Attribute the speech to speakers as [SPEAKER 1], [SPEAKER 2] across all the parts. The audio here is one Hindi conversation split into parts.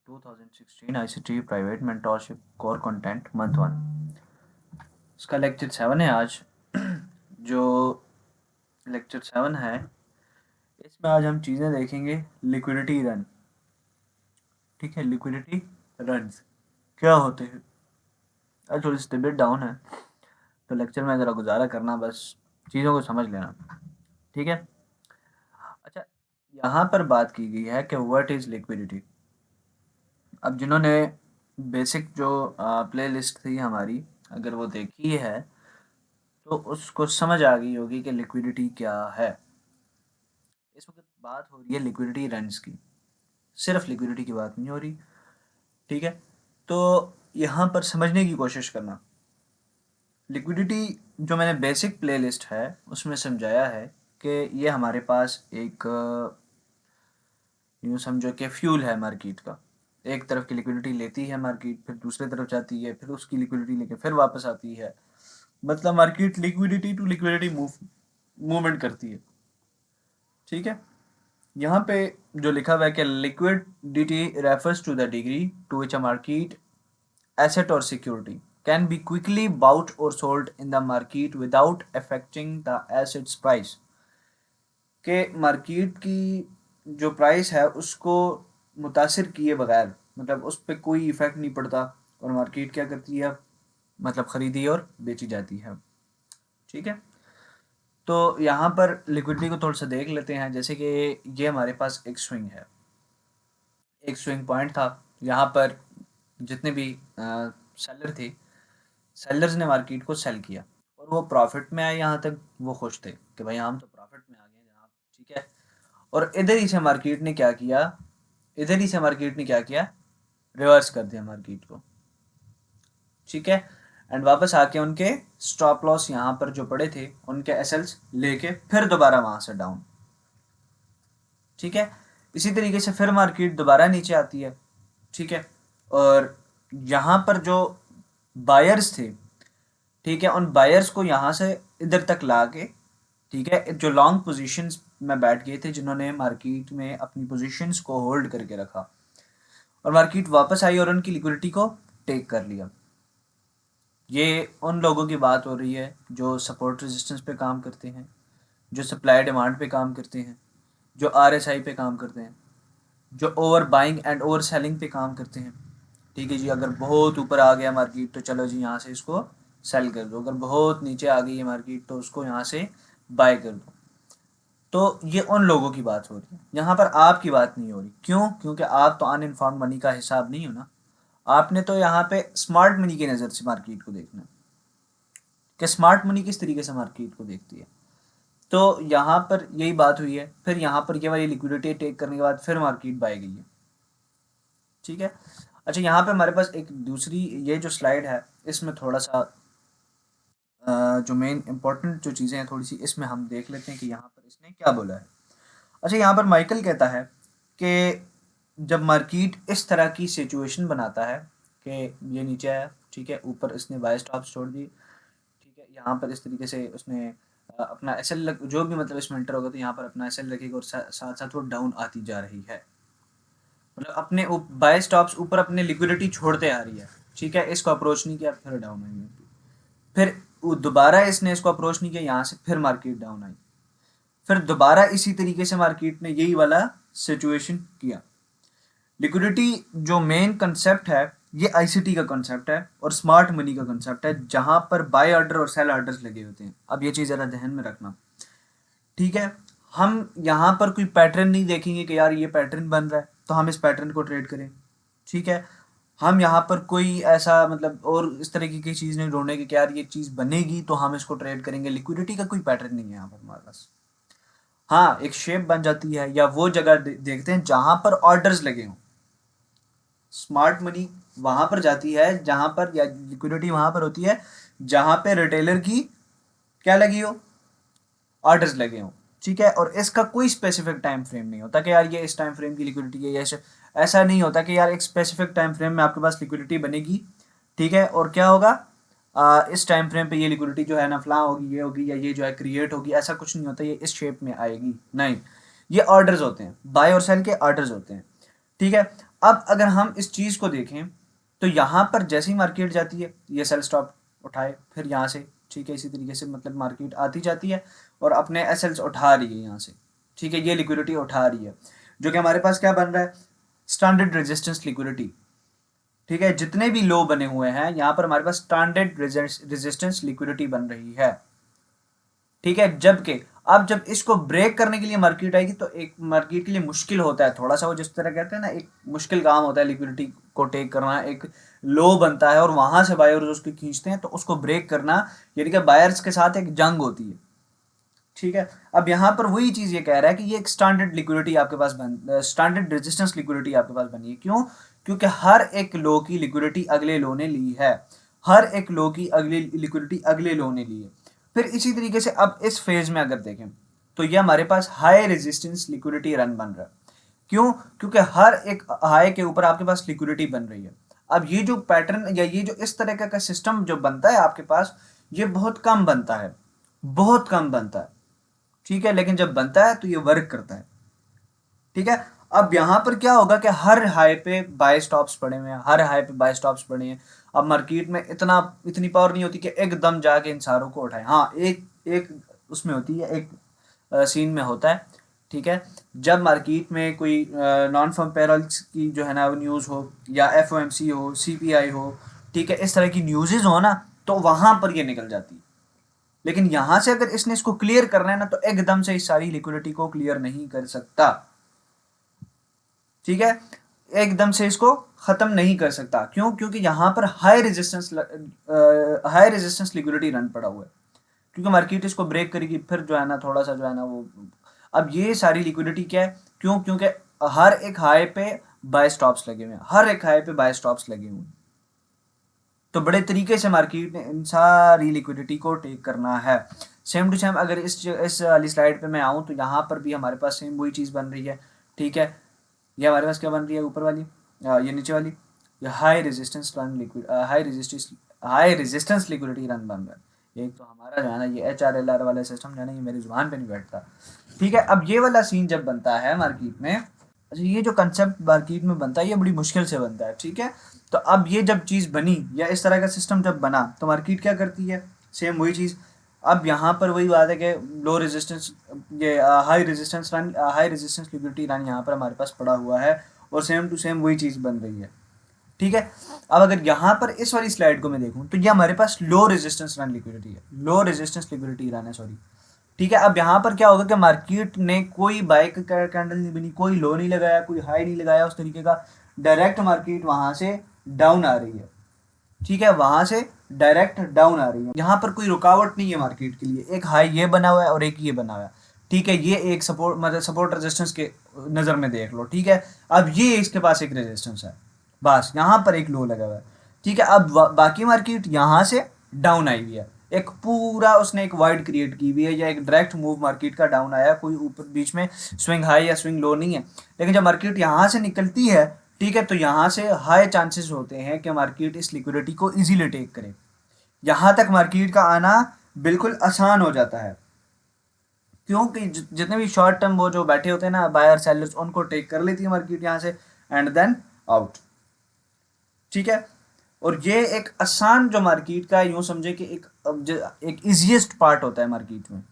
[SPEAKER 1] 2016 ICT private mentorship core content month 1। इसका लेक्चर 7 है आज। जो लेक्चर 7 है, इसमें आज हम चीज़ें देखेंगे। लिक्विडिटी रन, ठीक है। लिक्विडिटी रन्स क्या होते हैं। आज थोड़ी सी तबीयत डाउन है, तो लेक्चर में ज़रा गुजारा करना, बस चीज़ों को समझ लेना, ठीक है। अच्छा, यहाँ पर बात की गई है कि व्हाट इज़ लिक्विडिटी। अब जिन्होंने बेसिक जो प्लेलिस्ट थी हमारी, अगर वो देखी है तो उसको समझ आ गई होगी कि लिक्विडिटी क्या है। इस वक्त बात हो रही है लिक्विडिटी रन्स की, सिर्फ लिक्विडिटी की बात नहीं हो रही, ठीक है। तो यहाँ पर समझने की कोशिश करना। लिक्विडिटी जो मैंने बेसिक प्लेलिस्ट है उसमें समझाया है कि ये हमारे पास एक यूँ समझो कि फ्यूल है मार्केट का। एक तरफ की लिक्विडिटी लेती है मार्केट, फिर दूसरी तरफ जाती है, फिर उसकी लिक्विडिटी लेके फिर वापस आती है। मतलब market liquidity to liquidity movement करती है, ठीक है। यहाँ पे जो लिखा हुआ है कि liquidity refers to the degree to which a market asset और security can be quickly bought और sold in the market without affecting the asset's price. के मार्केट की जो प्राइस है उसको मुतासिर किए बगैर, मतलब उस पर कोई इफेक्ट नहीं पड़ता, और मार्केट क्या करती है, मतलब खरीदी और बेची जाती है, ठीक है। तो यहाँ पर लिक्विडिटी को थोड़ा सा देख लेते हैं। जैसे कि ये हमारे पास एक स्विंग है, एक स्विंग पॉइंट था। यहाँ पर जितने भी सेलर थे, सेलर्स ने मार्केट को सेल किया और वो प्रॉफिट में आए। यहाँ तक वो खुश थे कि भाई हम तो प्रॉफिट में आ गए जनाब, ठीक है। और इधर ही से मार्केट ने क्या किया, इधर ही से मार्केट ने क्या किया, रिवर्स कर दिया मार्केट को, ठीक है। एंड वापस आके उनके स्टॉप लॉस यहाँ पर जो पड़े थे उनके एसएल्स लेके फिर दोबारा वहां से डाउन, ठीक है। इसी तरीके से फिर मार्केट दोबारा नीचे आती है, ठीक है। और यहाँ पर जो बायर्स थे, ठीक है, उन बायर्स को यहाँ से इधर तक ला के, ठीक है, जो लॉन्ग पोजीशंस में बैठ गए थे, जिन्होंने मार्केट में अपनी पोजीशंस को होल्ड करके रखा, और मार्केट वापस आई और उनकी लिक्विडिटी को टेक कर लिया। ये उन लोगों की बात हो रही है जो सपोर्ट रेजिस्टेंस पे काम करते हैं, जो सप्लाई डिमांड पे काम करते हैं, जो आरएसआई पे काम करते हैं, जो over buying and over selling पे काम करते हैं, ठीक है जी। अगर बहुत ऊपर आ गया मार्केट तो चलो जी यहाँ से इसको सेल कर दो, अगर बहुत नीचे आ गई है मार्केट तो उसको यहाँ से बाय कर दो। तो ये उन लोगों की बात हो रही है, यहाँ पर आपकी बात नहीं हो रही। क्यों? क्योंकि आप तो अनइन्फॉर्म्ड मनी का हिसाब नहीं हो ना। आपने तो यहाँ पे स्मार्ट मनी की नज़र से मार्केट को देखना है कि स्मार्ट मनी किस तरीके से मार्केट को देखती है। तो यहाँ पर यही बात हुई है। फिर यहाँ पर ये वाली लिक्विडिटी टेक करने के बाद फिर मार्केट बाय गई है, ठीक है। अच्छा, यहाँ पे हमारे पास एक दूसरी ये जो स्लाइड है, इसमें थोड़ा सा जो मेन इंपॉर्टेंट जो चीज़ें हैं थोड़ी सी इसमें हम देख लेते हैं कि यहाँ पर इसने क्या बोला है। अच्छा, यहाँ पर माइकल कहता है कि जब मार्केट इस तरह की सिचुएशन बनाता है कि ये नीचे आया, ठीक है, ऊपर इसने बाय स्टॉप्स छोड़ दी, ठीक है, यहाँ पर इस तरीके से उसने अपना एसएल जो भी मतलब इसमें एंटर होगा तो यहाँ पर अपना एसएल रखेगा, और साथ साथ वो डाउन आती जा रही है, मतलब अपने बाय स्टॉप्स ऊपर अपने लिक्विडिटी छोड़ते आ रही है, ठीक है। इसको अप्रोच नहीं किया, फिर डाउन आई, फिर दोबारा इसने इसको अप्रोच नहीं किया, यहाँ से फिर मार्केट डाउन आई, फिर दोबारा इसी तरीके से मार्केट ने यही वाला सिचुएशन किया। लिक्विडिटी जो मेन कंसेप्ट है ये आईसीटी का कंसेप्ट है और स्मार्ट मनी का कंसेप्ट है, जहां पर बाय ऑर्डर और सेल ऑर्डर्स लगे होते हैं। अब ये चीज़ ज़रा ध्यान में रखना, ठीक है। हम यहाँ पर कोई पैटर्न नहीं देखेंगे कि यार ये पैटर्न बन रहा है तो हम इस पैटर्न को ट्रेड करें, ठीक है। हम यहाँ पर कोई ऐसा मतलब और इस तरीके की चीज़ नहीं ढूंढेंगे कि यार ये चीज़ बनेगी तो हम इसको ट्रेड करेंगे। लिक्विडिटी का कोई पैटर्न नहीं है यहाँ पर हमारे पास। हाँ, एक शेप बन जाती है या वो जगह देखते हैं जहां पर ऑर्डर्स लगे हों। स्मार्ट मनी वहां पर जाती है जहां पर, या लिक्विडिटी वहां पर होती है जहां पे रिटेलर की क्या लगी हो, ऑर्डर्स लगे हों, ठीक है। और इसका कोई स्पेसिफिक टाइम फ्रेम नहीं होता कि यार ये इस टाइम फ्रेम की लिक्विडिटी है, ऐसा नहीं होता कि यार एक स्पेसिफिक टाइम फ्रेम में आपके पास लिक्विडिटी बनेगी, ठीक है, और क्या होगा, इस टाइम फ्रेम पे ये लिक्विडिटी जो है ना फलां होगी, ये होगी, या ये जो है क्रिएट होगी। ऐसा कुछ नहीं होता, ये इस शेप में आएगी नहीं। ये ऑर्डर्स होते हैं, बाय और सेल के ऑर्डर्स होते हैं, ठीक है। अब अगर हम इस चीज़ को देखें तो यहाँ पर जैसे ही मार्केट जाती है ये सेल स्टॉप उठाए, फिर यहाँ से ठीक है इसी तरीके से मतलब मार्केट आती जाती है और अपने एसएल्स उठा रही है यहाँ से, ठीक है, ये लिक्विडिटी उठा रही है, जो कि हमारे पास क्या बन रहा है, स्टैंडर्ड रेजिस्टेंस लिक्विडिटी, ठीक है, जितने भी लो बने हुए हैं यहाँ पर हमारे पास स्टैंडर्ड रेजिस्टेंस लिक्विडिटी बन रही है, ठीक है। जबकि अब जब इसको ब्रेक करने के लिए मार्केट आएगी तो एक मार्केट के लिए मुश्किल होता है थोड़ा सा, वो जिस तरह कहते हैं ना एक मुश्किल काम होता है लिक्विडिटी को टेक करना, एक लो बनता है और वहां से बायर्स उसको खींचते हैं, तो उसको ब्रेक करना यानी कि बायर्स के साथ एक जंग होती है, ठीक है। अब यहाँ पर वही चीज ये कह रहा है कि ये एक स्टैंडर्ड लिक्विडिटी आपके पास स्टैंडर्ड रेजिस्टेंस लिक्विडिटी आपके पास बनी है, क्यों, क्योंकि हर एक लो की लिक्विडिटी अगले लो ने ली है, हर एक लो की अगली लिक्विडिटी अगले लो ने ली है। फिर इसी तरीके से अब इस फेज में अगर देखें तो ये हमारे पास हाई रेजिस्टेंस लिक्विडिटी रन बन रहा है, क्यों, क्योंकि हर एक हाई के ऊपर आपके पास लिक्विडिटी बन रही है। अब ये जो पैटर्न या ये जो इस तरह का सिस्टम जो बनता है आपके पास, ये बहुत कम बनता है, बहुत कम बनता है, ठीक है, लेकिन जब बनता है तो ये वर्क करता है, ठीक है। अब यहां पर क्या होगा कि हर हाई पे बाय स्टॉप्स पड़े हुए हैं, हर हाई पे बाय स्टॉप्स पड़े हैं। अब मार्केट में इतनी पावर नहीं होती कि एकदम जाके इन सारों को उठाए, हाँ एक एक उसमें होती है, एक सीन में होता है, ठीक है, जब मार्केट में कोई नॉन फर्म पेरोल्स की जो है ना न्यूज़ हो या एफओएमसी हो, सीपीआई हो, ठीक है, इस तरह की न्यूज़ेज हो ना, तो वहां पर ये निकल जाती है। लेकिन यहां से अगर इसने इसको क्लियर करना है ना तो एकदम से इस सारी लिक्विडिटी को क्लियर नहीं कर सकता, ठीक है, एकदम से इसको खत्म नहीं कर सकता, क्यों, क्योंकि यहां पर हाई रेजिस्टेंस लिक्विडिटी रन पड़ा हुआ है, क्योंकि मार्केट इसको ब्रेक करेगी फिर जो है ना थोड़ा सा जो है ना वो, अब ये सारी लिक्विडिटी क्या है, क्यों, क्योंकि हर एक हाई पे बाय स्टॉप्स लगे हुए हैं, हर एक हाई पे बाय स्टॉप्स लगे हुए हैं, तो बड़े तरीके से मार्केट ने इन सारी लिक्विडिटी को टेक करना है। सेम टू सेम अगर इस वाली स्लाइड पे मैं आऊँ तो यहाँ पर भी हमारे पास सेम वही चीज़ बन रही है, ठीक है, ये हमारे पास क्या बन रही है ऊपर वाली, ये नीचे वाली, ये हाई रेजिस्टेंस लिक्विडिटी रन बन रहा है। एक तो हमारा जो है ना ये HRLR वाला सिस्टम जो है ना ये मेरी जुबान पे नहीं बैठता, ठीक है। अब ये वाला सीन जब बनता है मार्केट में, अच्छा ये जो कंसेप्ट मार्केट में बनता है ये बड़ी मुश्किल से बनता है, ठीक है। तो अब ये जब चीज़ बनी या इस तरह का सिस्टम जब बना तो मार्केट क्या करती है, सेम वही चीज़, अब यहाँ पर वही बात है कि लो रेजिस्टेंस, ये हाई रेजिस्टेंस लिक्विडिटी रन यहाँ पर हमारे पास पड़ा हुआ है और सेम टू सेम वही चीज़ बन रही है, ठीक है। अब अगर यहाँ पर इस वाली स्लाइड को मैं देखूँ तो ये हमारे पास लो रेजिस्टेंस रन लिक्विडिटी है, लो रेजिस्टेंस लिक्विडिटी रन है, सॉरी, ठीक है। अब यहाँ पर क्या होगा कि मार्केट ने कोई बाय कैंडल नहीं बनी, कोई लो नहीं लगाया, कोई हाई नहीं लगाया उस तरीके का, डायरेक्ट मार्केट वहां से डाउन आ रही है, ठीक है, वहां से डायरेक्ट डाउन आ रही है, यहाँ पर कोई रुकावट नहीं है मार्केट के लिए, एक हाई ये बना हुआ है और एक ये बना हुआ है, ठीक है, ये एक सपोर्ट मतलब सपोर्ट रेजिस्टेंस के नज़र में देख लो, ठीक है। अब ये इसके पास एक रेजिस्टेंस है, बस यहाँ पर एक लो लगा हुआ है, ठीक है। अब बाकी मार्केट यहाँ से डाउन आई हुई है, एक पूरा उसने एक वाइड क्रिएट की हुई है या एक डायरेक्ट मूव मार्केट का डाउन आया, कोई ऊपर बीच में स्विंग हाई या स्विंग लो नहीं है। लेकिन जब मार्केट यहाँ से निकलती है, ठीक है, तो यहाँ से हाई चांसेस होते हैं कि मार्केट इस लिक्विडिटी को इजीली टेक करे, यहाँ तक मार्केट का आना बिल्कुल आसान हो जाता है, क्योंकि जितने भी शॉर्ट टर्म वो जो बैठे होते हैं ना बायर सेलर्स, उनको टेक कर लेती है मार्केट यहाँ से एंड देन आउट, ठीक है। और ये एक आसान जो मार्केट का यूं समझे कि एक इजीएस्ट पार्ट होता है मार्केट में,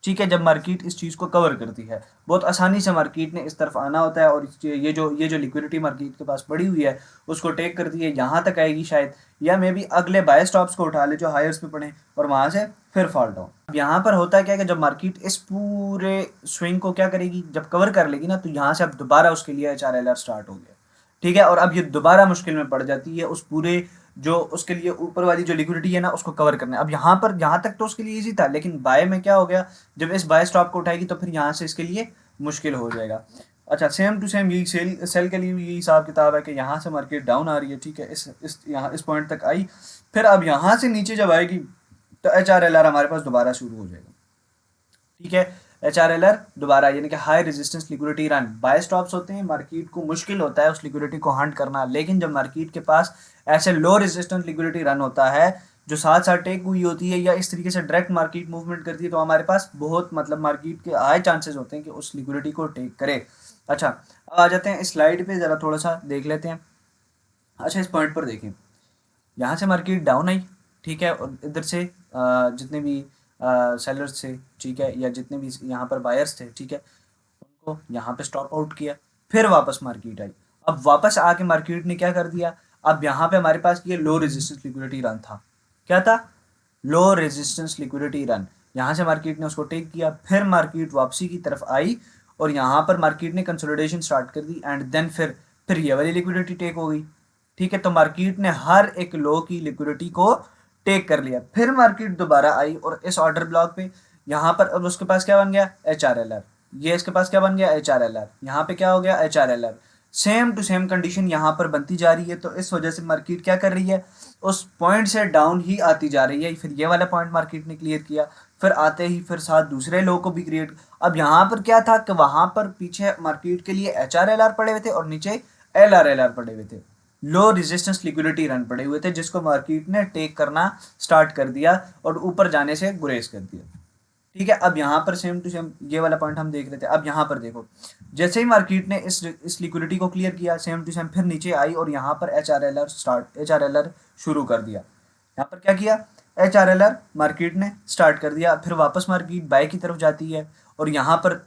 [SPEAKER 1] ठीक है, जब मार्केट इस चीज़ को कवर करती है बहुत आसानी से मार्केट ने इस तरफ आना होता है और ये जो लिक्विडिटी मार्केट के पास पड़ी हुई है उसको टेक करती है, यहाँ तक आएगी शायद, या मे बी अगले बाय स्टॉप्स को उठा ले जो हायर्स पे पड़े और वहाँ से फिर फॉल डाउन। अब यहाँ पर होता है क्या कि जब मार्केट इस पूरे स्विंग को क्या करेगी, जब कवर कर लेगी ना, तो यहाँ से अब दोबारा उसके लिए HRLR स्टार्ट हो गया, ठीक है, और अब ये दोबारा मुश्किल में पड़ जाती है उस पूरे जो उसके लिए ऊपर वाली जो लिक्विडिटी है ना उसको कवर करना है। अब यहाँ पर यहाँ तक तो उसके लिए इजी था, लेकिन बाय में क्या हो गया, जब इस बाय स्टॉप को उठाएगी तो फिर यहाँ से इसके लिए मुश्किल हो जाएगा। अच्छा सेम टू सेम यही सेल के लिए भी यही हिसाब किताब है कि यहाँ से मार्केट डाउन आ रही है, ठीक है, इस पॉइंट तक आई, फिर अब यहाँ से नीचे जब आएगी तो HRLR हमारे पास दोबारा शुरू हो जाएगा, ठीक है। HRLR दोबारा यानी कि high resistance liquidity run, buy stops होते हैं, मार्केट को मुश्किल होता है उस लिक्विडिटी को हंट करना, लेकिन जब मार्केट के पास ऐसे लो रेजिस्टेंस लिक्विडिटी रन होता है जो साथ साथ टेक हुई होती है या इस तरीके से डायरेक्ट मार्केट मूवमेंट करती है, तो हमारे पास बहुत मतलब मार्केट के हाई चांसेस होते हैं कि उस लिक्विडिटी को टेक करे, अच्छा, अब आ जाते हैं इस स्लाइड पे, ज़रा थोड़ा सा देख लेते हैं। अच्छा, इस पॉइंट पर देखें, यहाँ से मार्केट डाउन आई, ठीक है, और इधर से जितने भी सेलर्स थे, ठीक है, या जितने भी यहाँ पर बायर्स थे, ठीक है, उनको यहाँ पे स्टॉप आउट किया, फिर वापस मार्केट आई। अब वापस आके मार्केट ने क्या कर दिया, अब यहाँ पे हमारे पास ये लो रेजिस्टेंस लिक्विडिटी रन था। क्या था? Low resistance liquidity run. यहाँ से मार्केट ने उसको टेक किया, फिर मार्केट वापसी की तरफ आई और यहाँ पर मार्केट ने कंसोलिडेशन स्टार्ट कर दी एंड देन फिर ये वाली लिक्विडिटी टेक हो गई। ठीक है, तो मार्केट ने हर एक लो की लिक्विडिटी को टेक कर लिया। फिर मार्केट दोबारा आई और इस ऑर्डर ब्लॉक पे यहाँ पर अब उसके पास क्या बन गया, एच आर एल आर। ये इसके पास क्या बन गया, एच आर एल आर। यहाँ पे क्या हो गया, H R L R. Same to same condition यहाँ पर बनती जा रही है, तो इस वजह से मार्केट क्या कर रही है, उस पॉइंट से डाउन ही आती जा रही है। फिर ये वाला पॉइंट मार्केट ने क्लियर किया, फिर आते ही फिर साथ दूसरे लो को भी क्रिएट। अब यहाँ पर क्या था कि वहां पर पीछे मार्केट के लिए एच आर एल आर पड़े हुए थे और नीचे एल आर एल आर पड़े हुए थे, लो रेजिस्टेंस लिक्विडिटी रन पड़े हुए थे, जिसको मार्केट ने टेक करना स्टार्ट कर दिया और ऊपर जाने से गुरेज कर दिया। ठीक है, अब यहाँ पर सेम टू सेम ये वाला पॉइंट हम देख रहे थे। अब यहाँ पर देखो, जैसे ही मार्केट ने इस लिक्विडिटी को क्लियर किया, सेम टू सेम फिर नीचे आई और यहाँ पर एच आर एल आर शुरू कर दिया। यहाँ पर क्या किया, H R L are market ने स्टार्ट कर दिया, फिर वापस मार्केट बाय की तरफ जाती है और यहाँ पर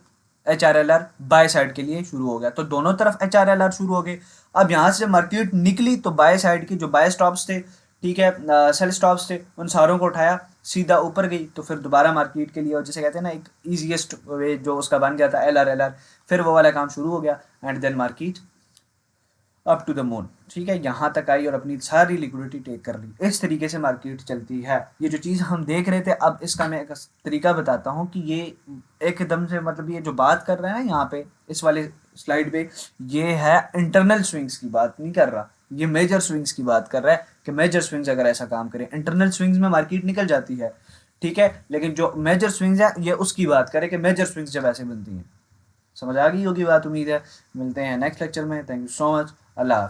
[SPEAKER 1] H R L are by side के लिए शुरू हो गया, तो दोनों तरफ एच आर एल आर शुरू हो गए। अब यहाँ से मार्केट निकली तो बाय साइड के जो बाय स्टॉप्स थे, ठीक है, सेल स्टॉप्स थे, उन सारों को उठाया, सीधा ऊपर गई, तो फिर दोबारा मार्केट के लिए, और जैसे कहते हैं ना एक ईजीएस्ट वे जो उसका बन गया था एल आर एल आर, फिर वो वाला काम शुरू हो गया and then market up to the moon. ठीक है, यहाँ तक आई और अपनी सारी लिक्विडिटी टेक कर ली। इस तरीके से मार्केट चलती है। ये जो चीज़ हम देख रहे थे, अब इसका मैं एक तरीका बताता हूँ कि ये एकदम से मतलब ये जो बात कर रहे हैं ना यहाँ पे इस वाले स्लाइड पे, ये है इंटरनल स्विंग्स की बात नहीं कर रहा, ये मेजर स्विंग्स की बात कर रहा है कि मेजर स्विंग्स अगर ऐसा काम करें, इंटरनल स्विंग्स में मार्केट निकल जाती है, ठीक है, लेकिन जो मेजर स्विंग्स है ये उसकी बात करें कि मेजर स्विंग्स जब ऐसे बनती हैं। समझ आ गई होगी बात, उम्मीद है। मिलते हैं नेक्स्ट लेक्चर में। Thank you so much. Allah.